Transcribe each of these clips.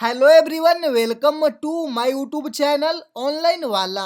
Hello everyone, welcome to my YouTube channel online वाला।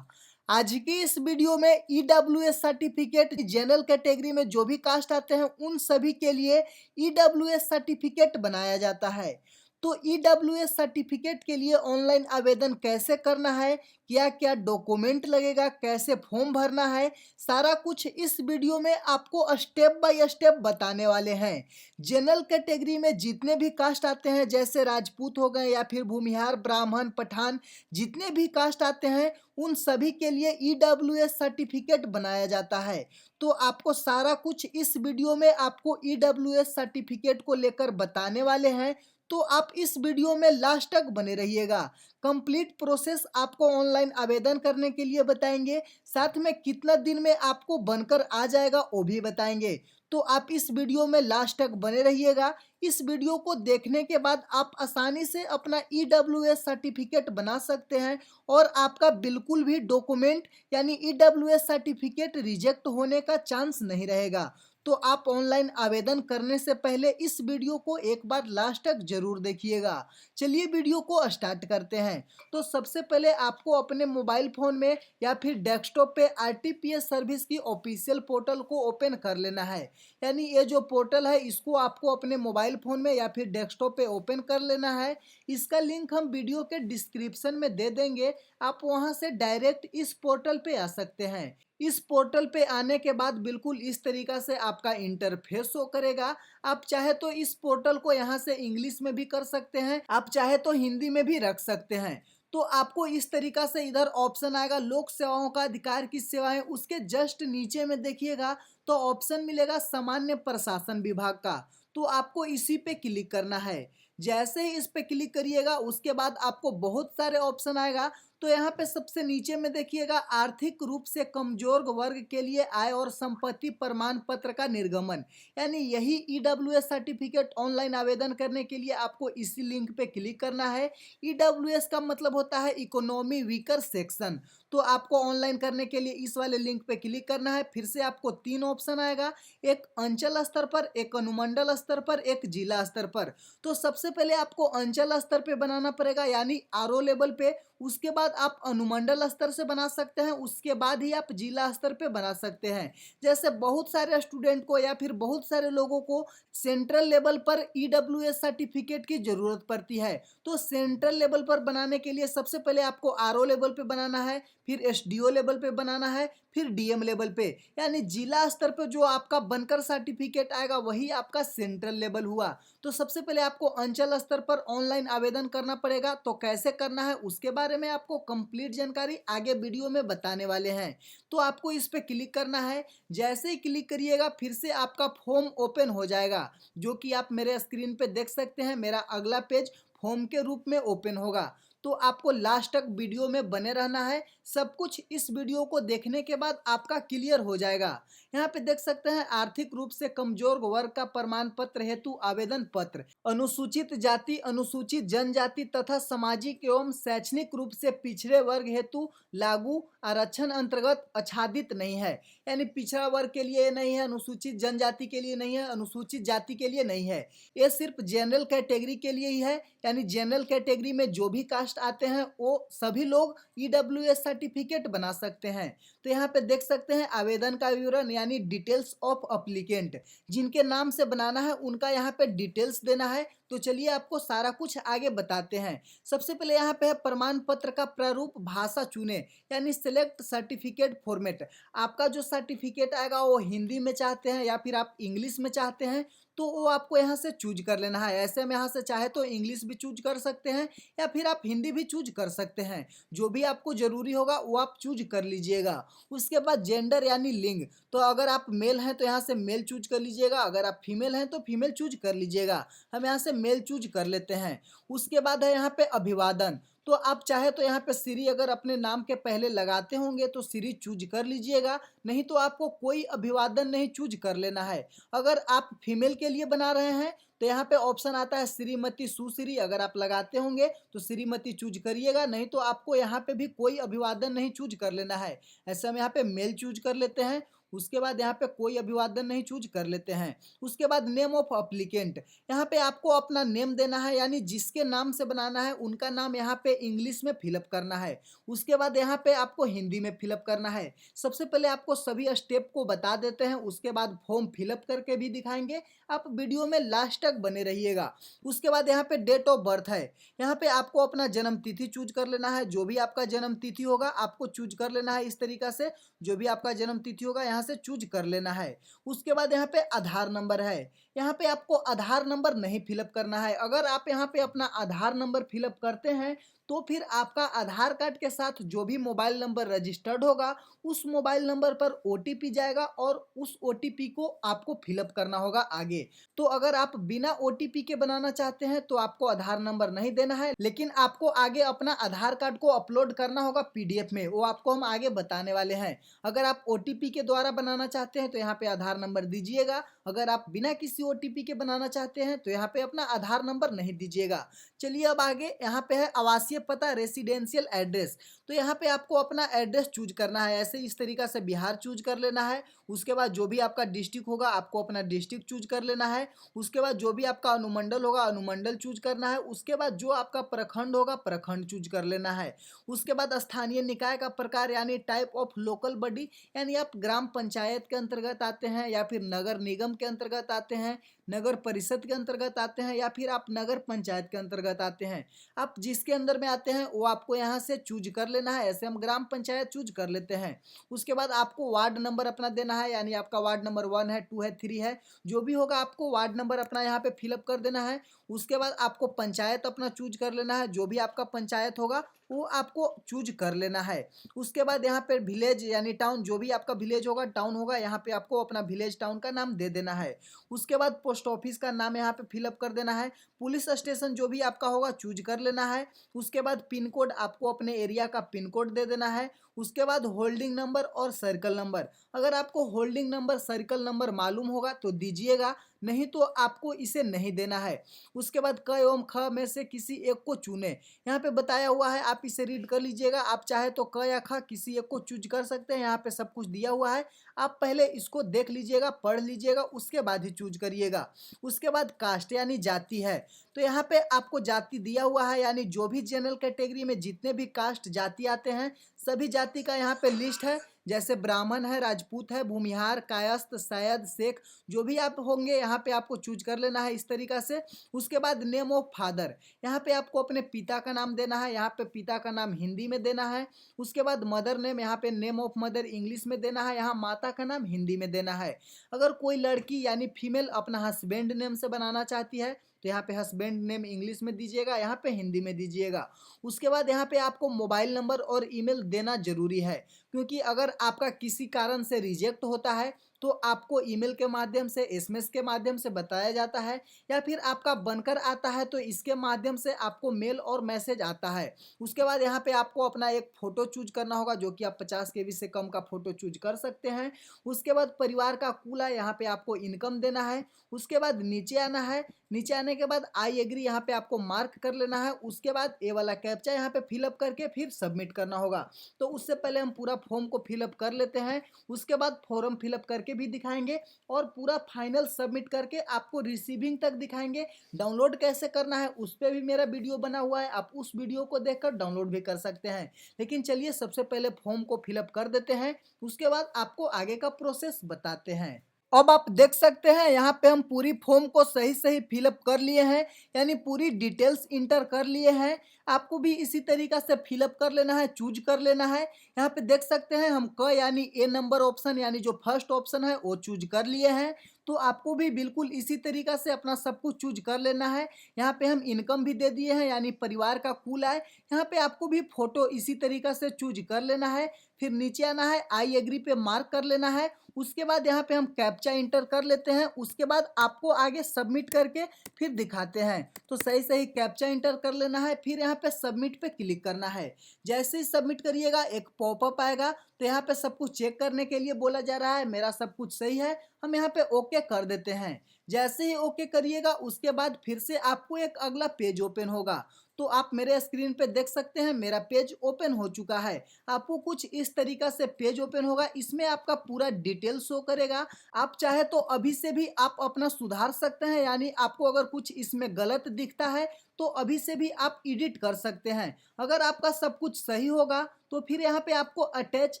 आज की इस वीडियो में ईडब्ल्यूएस सर्टिफिकेट जनरल कैटेगरी में जो भी कास्ट आते हैं उन सभी के लिए ईडब्ल्यूएस सर्टिफिकेट बनाया जाता है। तो ईडब्ल्यूएस सर्टिफिकेट के लिए ऑनलाइन आवेदन कैसे करना है, क्या क्या डॉक्यूमेंट लगेगा, कैसे फॉर्म भरना है, सारा कुछ इस वीडियो में आपको स्टेप बाय स्टेप बताने वाले हैं। जनरल कैटेगरी में जितने भी कास्ट आते हैं, जैसे राजपूत हो गए या फिर भूमिहार, ब्राह्मण, पठान, जितने भी कास्ट आते हैं उन सभी के लिए ईडब्ल्यूएस सर्टिफिकेट बनाया जाता है। तो आपको सारा कुछ इस वीडियो में आपको ईडब्ल्यूएस सर्टिफिकेट को लेकर बताने वाले हैं। तो आप इस वीडियो में लास्ट तक बने रहिएगा। कंप्लीट प्रोसेस आपको ऑनलाइन आवेदन करने के लिए बताएंगे, साथ में कितना दिन में आपको बनकर आ जाएगा वो भी बताएंगे। तो आप इस वीडियो में लास्ट तक बने रहिएगा। इस वीडियो को देखने के बाद आप आसानी से अपना ईडब्ल्यूएस सर्टिफिकेट बना सकते हैं और आपका बिल्कुल भी डॉक्यूमेंट यानी ईडब्ल्यूएस सर्टिफिकेट रिजेक्ट होने का चांस नहीं रहेगा। तो आप ऑनलाइन आवेदन करने से पहले इस वीडियो को एक बार लास्ट तक जरूर देखिएगा। चलिए वीडियो को स्टार्ट करते हैं। तो सबसे पहले आपको अपने मोबाइल फोन में या फिर डेस्कटॉप पे आरटीपीएस सर्विस की ऑफिशियल पोर्टल को ओपन कर लेना है। यानी ये जो पोर्टल है इसको आपको अपने मोबाइल फोन में या फिर डेस्कटॉप पे ओपन कर लेना है। इसका लिंक हम वीडियो के डिस्क्रिप्शन में दे देंगे, आप वहां से डायरेक्ट इस पोर्टल पे आ सकते हैं। इस पोर्टल पे आने के बाद बिल्कुल इस तरीका से आपका इंटरफेस शो करेगा। आप चाहे तो इस पोर्टल को यहाँ से इंग्लिश में भी कर सकते हैं, आप चाहे तो हिंदी में भी रख सकते हैं। तो आपको इस तरीका से इधर ऑप्शन आएगा लोक सेवाओं का अधिकार की सेवाएं, उसके जस्ट नीचे में देखिएगा तो ऑप्शन मिलेगा सामान्य प्रशासन विभाग का। तो आपको इसी पे क्लिक करना है। जैसे ही इस पे क्लिक करिएगा उसके बाद आपको बहुत सारे ऑप्शन आएगा। तो यहाँ पे सबसे नीचे में देखिएगा आर्थिक रूप से कमजोर वर्ग के लिए आय और संपत्ति प्रमाण पत्र का निर्गमन, यानी यही ईडब्ल्यूएस सर्टिफिकेट ऑनलाइन आवेदन करने के लिए आपको इसी लिंक पे क्लिक करना है। ईडब्ल्यूएस का मतलब होता है इकोनॉमी वीकर सेक्शन। तो आपको ऑनलाइन करने के लिए इस वाले लिंक पे क्लिक करना है। फिर से आपको तीन ऑप्शन आएगा, एक अंचल स्तर पर, एक अनुमंडल स्तर पर, एक जिला स्तर पर। तो सबसे पहले आपको अंचल स्तर पे बनाना पड़ेगा यानी आरओ लेवल पे, उसके बाद आप अनुमंडल स्तर से बना सकते हैं, उसके बाद ही आप जिला स्तर पे बना सकते हैं। जैसे बहुत सारे स्टूडेंट को या फिर बहुत सारे लोगों को सेंट्रल लेवल पर ईडब्ल्यूएस सर्टिफिकेट की जरूरत पड़ती है। तो सेंट्रल लेवल पर बनाने के लिए सबसे पहले आपको आरओ लेवल पे बनाना है, फिर एसडीओ लेवल पे बनाना है, फिर डीएम लेवल पे, यानी जिला स्तर पे जो आपका बनकर सर्टिफिकेट आएगा वही आपका सेंट्रल लेवल हुआ। तो सबसे पहले आपको अंचल स्तर पर ऑनलाइन आवेदन करना पड़ेगा। तो कैसे करना है उसके बारे में आपको कंप्लीट जानकारी आगे वीडियो में बताने वाले हैं। तो आपको इस पे क्लिक करना है। जैसे ही क्लिक करिएगा फिर से आपका फॉर्म ओपन हो जाएगा, जो कि आप मेरे स्क्रीन पे देख सकते हैं। मेरा अगला पेज फॉर्म के रूप में ओपन होगा। तो आपको लास्ट तक वीडियो में बने रहना है। सब कुछ इस वीडियो को देखने के बाद आपका क्लियर हो जाएगा। यहाँ पे देख सकते हैं आर्थिक रूप से कमजोर वर्ग का प्रमाण पत्र हेतु आवेदन पत्र, अनुसूचित जाति, अनुसूचित जनजाति तथा सामाजिक एवं शैक्षणिक रूप से पिछड़े वर्ग हेतु लागू आरक्षण अंतर्गत आच्छादित नहीं है। यानी पिछड़ा वर्ग के लिए नहीं है, अनुसूचित जनजाति के लिए नहीं है, अनुसूचित जाति के लिए नहीं है। ये सिर्फ जनरल कैटेगरी के लिए ही है। यानी जनरल कैटेगरी में जो भी कास्ट आते हैं वो सभी लोग ईडब्ल्यूएस सर्टिफिकेट बना सकते हैं। तो यहाँ पे देख सकते हैं आवेदन का विवरण यानी डिटेल्स ऑफ अप्लीकेंट, जिनके नाम से बनाना है उनका यहाँ पे डिटेल्स देना है। तो चलिए आपको सारा कुछ आगे बताते हैं। सबसे पहले यहाँ पे है प्रमाण पत्र का प्रारूप भाषा चुने, यानी सिलेक्ट सर्टिफिकेट फॉर्मेट। आपका जो सर्टिफिकेट आएगा वो हिंदी में चाहते हैं या फिर आप इंग्लिश में चाहते हैं तो वो आपको यहाँ से चूज कर लेना है। ऐसे में यहाँ से चाहे तो इंग्लिश भी चूज कर सकते हैं या फिर आप हिंदी भी चूज कर सकते हैं। जो भी आपको जरूरी होगा वो आप चूज कर लीजिएगा। उसके बाद जेंडर यानी लिंग, तो अगर आप मेल हैं तो यहाँ से मेल चूज कर लीजिएगा, अगर आप फीमेल हैं तो फीमेल चूज कर लीजिएगा। हम यहाँ से मेल चूज कर लेते हैं। उसके बाद है यहाँ पे अभिवादन, तो आप चाहे तो यहाँ पे श्री अगर अपने नाम के पहले लगाते होंगे तो श्री चूज कर लीजिएगा, नहीं तो आपको कोई अभिवादन नहीं चूज कर लेना है। अगर आप फीमेल के लिए बना रहे हैं तो यहाँ पे ऑप्शन आता है श्रीमती, सुश्री, अगर आप लगाते होंगे तो श्रीमती चूज करिएगा, नहीं तो आपको यहाँ पे भी कोई अभिवादन नहीं चूज कर लेना है। ऐसे हम यहाँ पे मेल चूज कर लेते हैं। उसके बाद यहाँ पे कोई अभिवादन नहीं चूज कर लेते हैं। उसके बाद नेम ऑफ अप्लीकेंट, यहाँ पे आपको अपना नेम देना है, यानी जिसके नाम से बनाना है उनका नाम यहाँ पे इंग्लिश में फिलअप करना है। उसके बाद यहाँ पे आपको हिंदी में फिलअप करना है। सबसे पहले आपको सभी स्टेप को बता देते हैं, उसके बाद फॉर्म फिलअप करके भी दिखाएंगे। आप वीडियो में लास्ट तक बने रहिएगा। उसके बाद यहाँ पे डेट ऑफ बर्थ है, यहाँ पे आपको अपना जन्म तिथि चूज कर लेना है। जो भी आपका जन्म तिथि होगा आपको चूज कर लेना है। इस तरीका से जो भी आपका जन्म तिथि होगा यहाँ से चूज कर लेना है। उसके बाद यहाँ पे आधार नंबर है, यहाँ पे आपको आधार नंबर नहीं फिलअप करना है। अगर आप यहाँ पे अपना आधार नंबर फिलअप करते हैं तो फिर आपका आधार कार्ड के साथ जो भी मोबाइल नंबर रजिस्टर्ड होगा उस मोबाइल नंबर पर ओटीपी जाएगा और उस ओटीपी को आपको फिलअप करना होगा आगे। तो अगर आप बिना ओटीपी के बनाना चाहते हैं तो आपको आधार नंबर नहीं देना है, लेकिन आपको आगे अपना आधार कार्ड को अपलोड करना होगा पीडीएफ में, वो आपको हम आगे बताने वाले हैं। अगर आप ओटीपी के द्वारा बनाना चाहते हैं तो यहाँ पे आधार नंबर दीजिएगा। अगर आप बिना किसी ओटीपी के बनाना चाहते हैं तो यहाँ पे अपना आधार नंबर नहीं दीजिएगा। चलिए अब आगे यहाँ पे है आवासीय पता, रेसिडेंशियल एड्रेस। तो यहाँ पे आपको अपना एड्रेस चूज करना है। ऐसे इस तरीका से बिहार चूज कर लेना है। उसके बाद जो भी आपका डिस्ट्रिक्ट होगा आपको अपना डिस्ट्रिक्ट चूज कर लेना है। उसके बाद जो भी आपका अनुमंडल होगा अनुमंडल चूज करना है। उसके बाद जो आपका प्रखंड होगा प्रखंड चूज कर लेना है। उसके बाद स्थानीय निकाय का प्रकार यानी टाइप ऑफ लोकल बॉडी, यानी आप ग्राम पंचायत के अंतर्गत आते हैं या फिर नगर निगम के अंतर्गत आते हैं, नगर परिषद के अंतर्गत आते हैं या फिर आप नगर पंचायत के अंतर्गत आते हैं। आप जिसके अंदर में आते हैं वो आपको यहाँ से चूज कर लेना है। ऐसे हम ग्राम पंचायत चूज कर लेते हैं। उसके बाद आपको वार्ड नंबर अपना देना है, यानी आपका वार्ड नंबर 1 है, 2 है, 3 है, जो भी होगा आपको वार्ड नंबर अपना यहाँ पे फिलअप कर देना है। उसके बाद आपको पंचायत अपना चूज कर लेना है, जो भी आपका पंचायत होगा वो आपको चूज कर लेना है। उसके बाद यहाँ पे विलेज यानी टाउन, जो भी आपका विलेज होगा टाउन होगा, यहाँ पे आपको अपना विलेज टाउन का नाम दे देना है। उसके बाद पोस्ट ऑफिस का नाम यहाँ पे फिलअप कर देना है। पुलिस स्टेशन जो भी आपका होगा चूज कर लेना है। उसके बाद पिन कोड आपको अपने एरिया का पिन कोड दे देना है। उसके बाद होल्डिंग नंबर और सर्कल नंबर, अगर आपको होल्डिंग नंबर सर्कल नंबर मालूम होगा तो दीजिएगा, नहीं तो आपको इसे नहीं देना है। उसके बाद क एवं ख में से किसी एक को चुने, यहाँ पे बताया हुआ है, आप इसे रीड कर लीजिएगा। आप चाहे तो क या ख किसी एक को चूज कर सकते हैं, यहाँ पे सब कुछ दिया हुआ है। आप पहले इसको देख लीजिएगा, पढ़ लीजिएगा, उसके बाद ही चूज करिएगा। उसके बाद कास्ट यानी जाति है, तो यहाँ पे आपको जाति दिया हुआ है, यानी जो भी जनरल कैटेगरी में जितने भी कास्ट जाति आते हैं सभी जाति का यहाँ पे लिस्ट है। जैसे ब्राह्मण है, राजपूत है, भूमिहार, कायस्थ, सैयद, शेख, जो भी आप होंगे यहाँ पे आपको चूज कर लेना है इस तरीका से। उसके बाद नेम ऑफ फादर, यहाँ पे आपको अपने पिता का नाम देना है, यहाँ पे पिता का नाम हिंदी में देना है। उसके बाद मदर नेम, यहाँ पे नेम ऑफ मदर इंग्लिश में देना है, यहाँ माता का नाम हिंदी में देना है। अगर कोई लड़की यानी फीमेल अपना हस्बैंड नेम से बनाना चाहती है तो यहाँ पे हस्बैंड नेम इंग्लिश में दीजिएगा, यहाँ पे हिंदी में दीजिएगा। उसके बाद यहाँ पे आपको मोबाइल नंबर और ईमेल देना जरूरी है, क्योंकि अगर आपका किसी कारण से रिजेक्ट होता है तो आपको ईमेल के माध्यम से, एसएमएस के माध्यम से बताया जाता है, या फिर आपका बनकर आता है तो इसके माध्यम से आपको मेल और मैसेज आता है। उसके बाद यहाँ पे आपको अपना एक फ़ोटो चूज करना होगा, जो कि आप 50 केबी से कम का फ़ोटो चूज कर सकते हैं। उसके बाद परिवार का कुल है, यहाँ पे आपको इनकम देना है। उसके बाद नीचे आना है, नीचे आने के बाद आई एग्री यहाँ पे आपको मार्क कर लेना है। उसके बाद ए वाला कैप्चा यहाँ पे फिलअप करके फिर सबमिट करना होगा। तो उससे पहले हम पूरा फॉर्म को फिलअप कर लेते हैं, उसके बाद फॉर्म फिलअप करके भी दिखाएंगे और पूरा फाइनल सबमिट करके आपको रिसीविंग तक दिखाएंगे। डाउनलोड कैसे करना है उस पर भी मेरा वीडियो बना हुआ है, आप उस वीडियो को देखकर डाउनलोड भी कर सकते हैं। लेकिन चलिए सबसे पहले फॉर्म को फिलअप कर देते हैं, उसके बाद आपको आगे का प्रोसेस बताते हैं। अब आप देख सकते हैं यहाँ पे हम पूरी फॉर्म को सही सही फिलअप कर लिए हैं, यानी पूरी डिटेल्स इंटर कर लिए हैं। आपको भी इसी तरीका से फिलअप कर लेना है, चूज कर लेना है। यहाँ पे देख सकते हैं हम क यानी ए नंबर ऑप्शन यानी जो फर्स्ट ऑप्शन है वो चूज कर लिए हैं। तो आपको भी बिल्कुल इसी तरीका से अपना सब कुछ चूज कर लेना है। यहाँ पे हम इनकम भी दे दिए हैं, यानी परिवार का कुल आय। यहाँ पे आपको भी फोटो इसी तरीका से चूज कर लेना है। फिर नीचे आना है, आई एग्री पे मार्क कर लेना है। उसके बाद यहाँ पे हम कैप्चा इंटर कर लेते हैं, उसके बाद आपको आगे सबमिट करके फिर दिखाते हैं। तो सही सही कैप्चा इंटर कर लेना है, फिर यहाँ पे सबमिट पे क्लिक करना है। जैसे ही सबमिट करिएगा एक पॉपअप आएगा, तो यहाँ पे सब कुछ चेक करने के लिए बोला जा रहा है, मेरा सब कुछ सही है, हम यहाँ पे ओके कर देते हैं। जैसे ही ओके करिएगा उसके बाद फिर से आपको एक अगला पेज ओपन होगा। तो आप मेरे स्क्रीन पे देख सकते हैं मेरा पेज ओपन हो चुका है। आपको कुछ इस तरीका से पेज ओपन होगा, इसमें आपका पूरा डिटेल शो करेगा। आप चाहे तो अभी से भी आप अपना सुधार सकते हैं, यानी आपको अगर कुछ इसमें गलत दिखता है तो अभी से भी आप एडिट कर सकते हैं। अगर आपका सब कुछ सही होगा तो फिर यहाँ पे आपको अटैच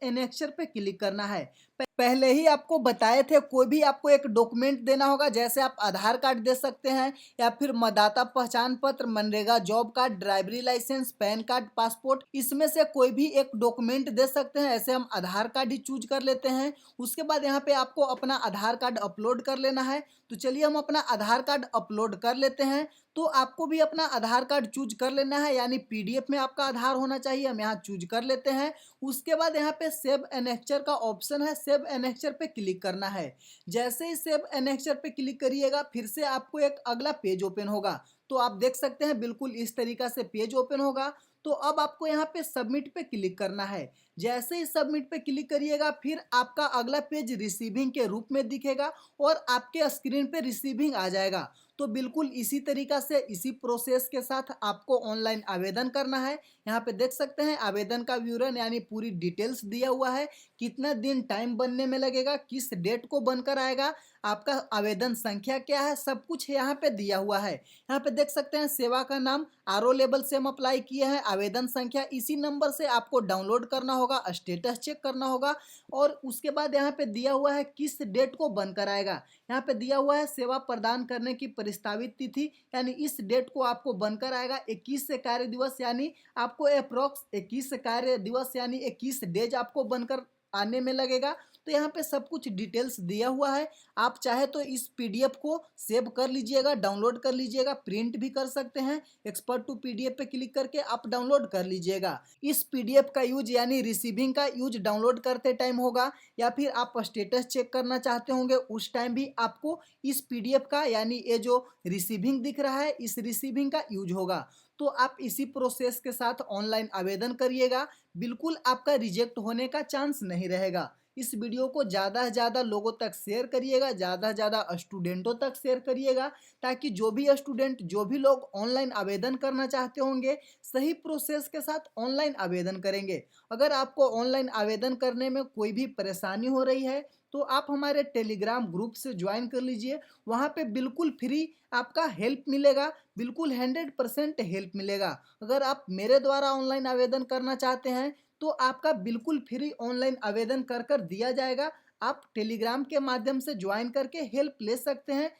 एनेक्चर पे क्लिक करना है। पहले ही आपको बताए थे, कोई भी आपको एक डॉक्यूमेंट देना होगा, जैसे आप आधार कार्ड दे सकते हैं या फिर मतदाता पहचान पत्र, मनरेगा जॉब कार्ड, ड्राइवरी लाइसेंस, पैन कार्ड, पासपोर्ट, इसमें से कोई भी एक डॉक्यूमेंट दे सकते हैं। ऐसे हम आधार कार्ड ही चूज कर लेते हैं। उसके बाद यहाँ पे आपको अपना आधार कार्ड अपलोड कर लेना है। तो चलिए हम अपना आधार कार्ड अपलोड कर लेते हैं। तो आपको भी अपना आधार कार्ड चूज कर लेना है, यानी पीडीएफ में आपका आधार होना चाहिए। हम यहाँ चूज कर लेते हैं। उसके बाद यहाँ पे सेव एनेक्चर का ऑप्शन है, सेव एनेक्चर पे क्लिक करना है। जैसे ही सेव एनेक्चर पे क्लिक करिएगा फिर से आपको एक अगला पेज ओपन होगा। तो आप देख सकते हैं बिल्कुल इस तरीका से पेज ओपन होगा। तो अब आपको यहाँ पे सबमिट पे क्लिक करना है। जैसे ही सबमिट पे क्लिक करिएगा फिर आपका अगला पेज रिसीविंग के रूप में दिखेगा और आपके स्क्रीन पे रिसीविंग आ जाएगा। तो बिल्कुल इसी तरीका से, इसी प्रोसेस के साथ आपको ऑनलाइन आवेदन करना है। यहाँ पे देख सकते हैं आवेदन का विवरण यानी पूरी डिटेल्स दिया हुआ है। कितना दिन टाइम बनने में लगेगा, किस डेट को बनकर आएगा, आपका आवेदन संख्या क्या है, सब कुछ यहाँ पे दिया हुआ है। यहाँ पे देख सकते हैं सेवा का नाम आरओ लेवल से हम अप्लाई किए हैं, आवेदन संख्या इसी नंबर से आपको डाउनलोड करना होगा, स्टेटस चेक करना होगा। और उसके बाद यहाँ पे दिया हुआ है किस डेट को बनकर आएगा। यहाँ पे दिया हुआ है सेवा प्रदान करने की प्रस्तावित तिथि, यानी इस डेट को आपको बनकर आएगा 21 से कार्य दिवस, यानी आपको अप्रोक्स 21 कार्य दिवस यानी 21 डेज आपको बनकर आने में लगेगा। तो यहाँ पे सब कुछ डिटेल्स दिया हुआ है। आप चाहे तो इस पीडीएफ को सेव कर लीजिएगा, डाउनलोड कर लीजिएगा, प्रिंट भी कर सकते हैं। एक्सपर्ट टू पीडीएफ पे क्लिक करके आप डाउनलोड कर लीजिएगा। इस पीडीएफ का यूज यानी रिसीविंग का यूज डाउनलोड करते टाइम होगा, या फिर आप स्टेटस चेक करना चाहते होंगे उस टाइम भी आपको इस पीडीएफ का यानी ये जो रिसीविंग दिख रहा है इस रिसीविंग का यूज होगा। तो आप इसी प्रोसेस के साथ ऑनलाइन आवेदन करिएगा, बिल्कुल आपका रिजेक्ट होने का चांस नहीं रहेगा। इस वीडियो को ज़्यादा से ज़्यादा लोगों तक शेयर करिएगा, ज़्यादा से ज़्यादा स्टूडेंटों तक शेयर करिएगा, ताकि जो भी स्टूडेंट, जो भी लोग ऑनलाइन आवेदन करना चाहते होंगे सही प्रोसेस के साथ ऑनलाइन आवेदन करेंगे। अगर आपको ऑनलाइन आवेदन करने में कोई भी परेशानी हो रही है तो आप हमारे टेलीग्राम ग्रुप से ज्वाइन कर लीजिए। वहाँ पे बिल्कुल फ्री आपका हेल्प मिलेगा, बिल्कुल 100% हेल्प मिलेगा। अगर आप मेरे द्वारा ऑनलाइन आवेदन करना चाहते हैं तो आपका बिल्कुल फ्री ऑनलाइन आवेदन कर कर दिया जाएगा। आप टेलीग्राम के माध्यम से ज्वाइन करके हेल्प ले सकते हैं।